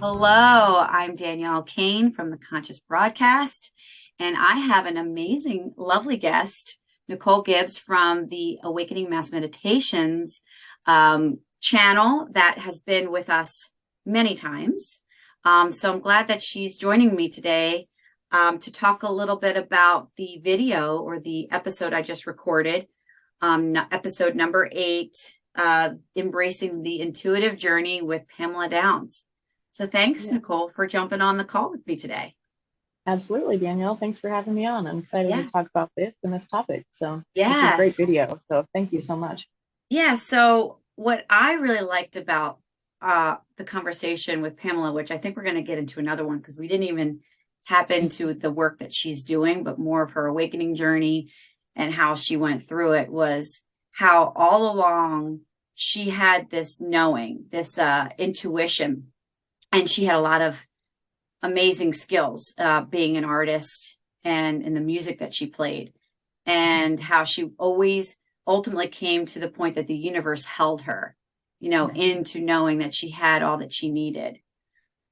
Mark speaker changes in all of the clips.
Speaker 1: Hello, I'm Danielle Kane from the Conscious Broadcast, and I have an amazing, lovely guest, Nicole Gibbs from the Awakening Mass Meditations channel that has been with us many times. So I'm glad that she's joining me today to talk a little bit about the video or the episode I just recorded, episode number 8, Embracing the Intuitive Journey with Pamela Downes. So thanks,
Speaker 2: Yeah,
Speaker 1: Nicole, for jumping on the call with me today.
Speaker 2: absolutely, Danielle. Thanks for having me on. I'm excited to
Speaker 1: Yeah.
Speaker 2: talk about this and this topic. So this is a great
Speaker 1: Yes.
Speaker 2: video. So thank you so much.
Speaker 1: Yeah. So what I really liked about the conversation with Pamela, which I think we're going to get into another one because we didn't even tap into the work that she's doing, but more of her awakening journey and how she went through it, was how all along she had this knowing, this intuition, and she had a lot of amazing skills, being an artist and in the music that she played, and how she always ultimately came to the point that the universe held her, into knowing that she had all that she needed.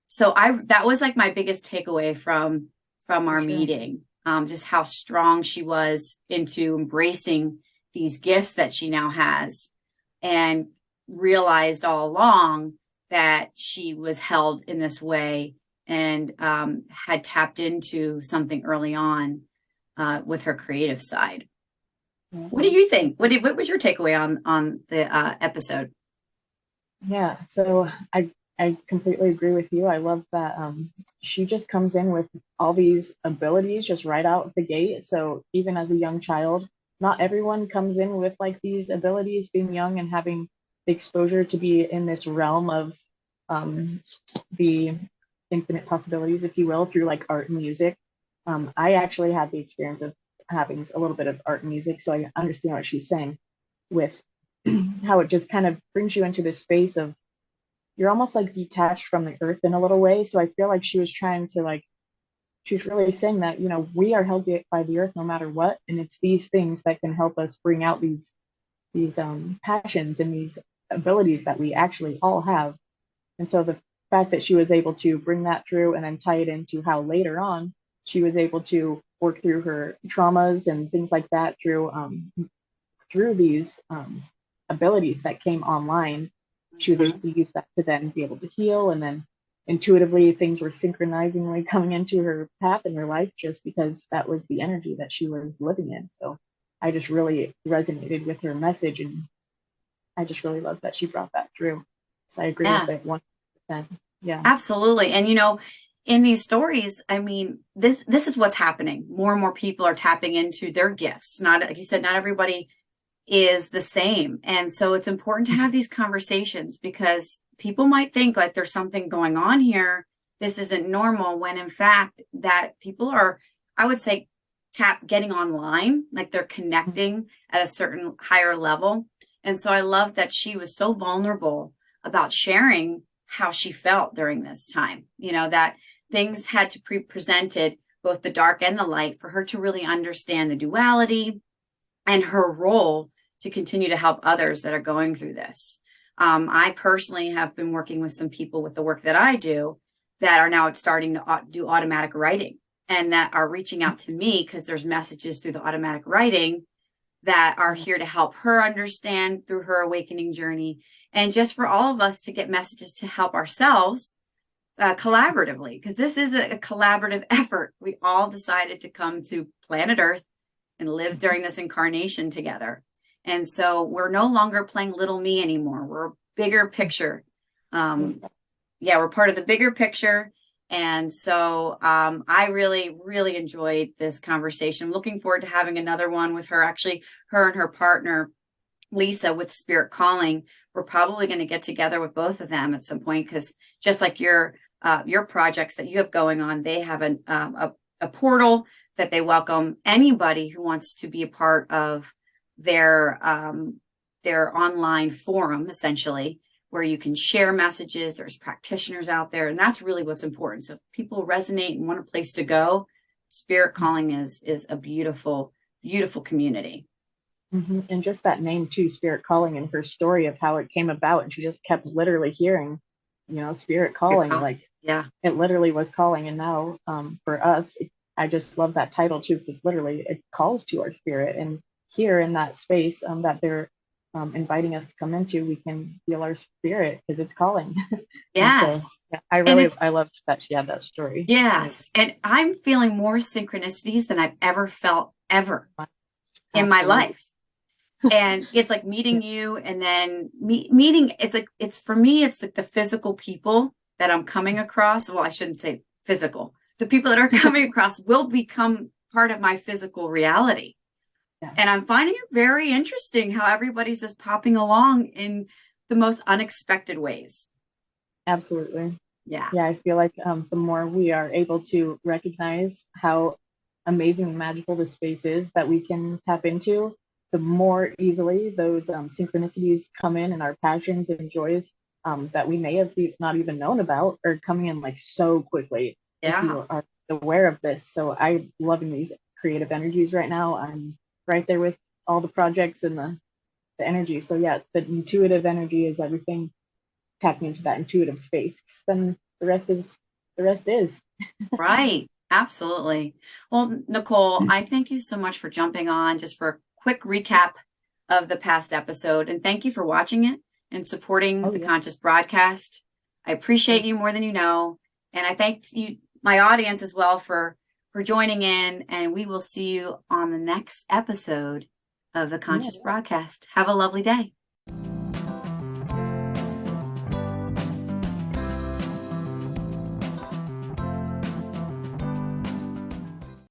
Speaker 1: So that was like my biggest takeaway from
Speaker 2: For
Speaker 1: our
Speaker 2: sure.
Speaker 1: meeting, just how strong she was into embracing these gifts that she now has, and realized all along that she was held in this way, and had tapped into something early on with her creative side. What do
Speaker 2: Mhm.
Speaker 1: you think? What was your takeaway on the episode?
Speaker 2: Yeah. So I completely agree with you. I love that she just comes in with all these abilities just right out the gate. So even as a young child, not everyone comes in with like these abilities being young and having the exposure to be in this realm of um, the infinite possibilities, if you will, through like art and music. I actually had the experience of having a little bit of art and music, so I understand what she's saying with how it just kind of brings you into this space of you're almost like detached from the earth in a little way. So I feel like she was trying to like she's really saying that we are held by the earth no matter what, and it's these things that can help us bring out these passions and these abilities that we actually all have. And so the fact that she was able to bring that through and then tie it into how later on she was able to work through her traumas and things like that through these abilities that came online, she was able
Speaker 1: Mhm.
Speaker 2: to use that to then be able to heal. And then intuitively, things were synchronizingly coming into her path in her life just because that was the energy that she was living in. So I just really resonated with her message. And I just really love that she brought that through. So I agree with
Speaker 1: Yeah.
Speaker 2: it 100%. Yeah.
Speaker 1: Absolutely. And in these stories, I mean, this is what's happening. More and more people are tapping into their gifts. Not, like you said, not everybody is the same. And so it's important to have these conversations, because people might think like there's something going on here. This isn't normal, when in fact that people are, I would say, getting online, like they're connecting at a certain higher level. And so I love that she was so vulnerable about sharing how she felt during this time, that things had to be presented, both the dark and the light, for her to really understand the duality and her role to continue to help others that are going through this. I personally have been working with some people with the work that I do that are now starting to do automatic writing, and that are reaching out to me because there's messages through the automatic writing that are here to help her understand through her awakening journey, and just for all of us to get messages to help ourselves collaboratively, because this is a collaborative effort. We all decided to come to planet Earth and live during this incarnation together. And so we're no longer playing little me anymore. We're a bigger picture. Um, yeah, we're part of the bigger picture. And so I really, really enjoyed this conversation. I'm looking forward to having another one with her. Actually, her and her partner, Lisa, with Spirit Calling. We're probably going to get together with both of them at some point, because just like your projects that you have going on, they have a portal that they welcome anybody who wants to be a part of their their online forum, essentially, where you can share messages. There's practitioners out there, and that's really what's important. So if people resonate and want a place to go, Spirit Calling is a beautiful, beautiful community.
Speaker 2: And just that name too, Spirit Calling, and her story of how it came about, and she just kept literally hearing, Spirit
Speaker 1: Spirit
Speaker 2: calling,
Speaker 1: Calling,
Speaker 2: like it literally was calling. And now for us, I just love that title too, because it's literally, it calls to our spirit. And here in that space that they're inviting us to come into, we can feel our spirit because it's calling. And so
Speaker 1: Yes.
Speaker 2: yeah,
Speaker 1: And it's,
Speaker 2: I loved that she had that story. It's amazing.
Speaker 1: yes. And I'm feeling more synchronicities than I've ever felt ever in my
Speaker 2: Absolutely.
Speaker 1: life. And it's like meeting you and then meeting, it's like, it's for me, it's like the physical people that I'm coming across. Well, I shouldn't say physical. The people that are coming across will become part of my physical reality.
Speaker 2: Yeah,
Speaker 1: And I'm finding it very interesting how everybody's just popping along in the most unexpected ways.
Speaker 2: absolutely.
Speaker 1: Yeah.
Speaker 2: Yeah, I feel like the more we are able to recognize how amazing and magical this space is that we can tap into, the more easily those synchronicities come in and our passions and joys that we may have not even known about are coming in like so quickly if
Speaker 1: Yeah.
Speaker 2: you are aware of this. So I'm loving these creative energies right now. I'm right there with all the projects and the energy. So yeah, the intuitive energy is everything, tapping into that intuitive space. 'Cause then the rest is.
Speaker 1: Right. Absolutely. Well, Nicole, I thank you so much for jumping on just for a quick recap of the past episode. And thank you for watching it and supporting
Speaker 2: Oh
Speaker 1: the
Speaker 2: yeah.
Speaker 1: conscious broadcast. I appreciate you more than you know. And I thank you, my audience as well for joining in. And we will see you on the next episode of the
Speaker 2: Yeah.
Speaker 1: conscious broadcast. Have a lovely day.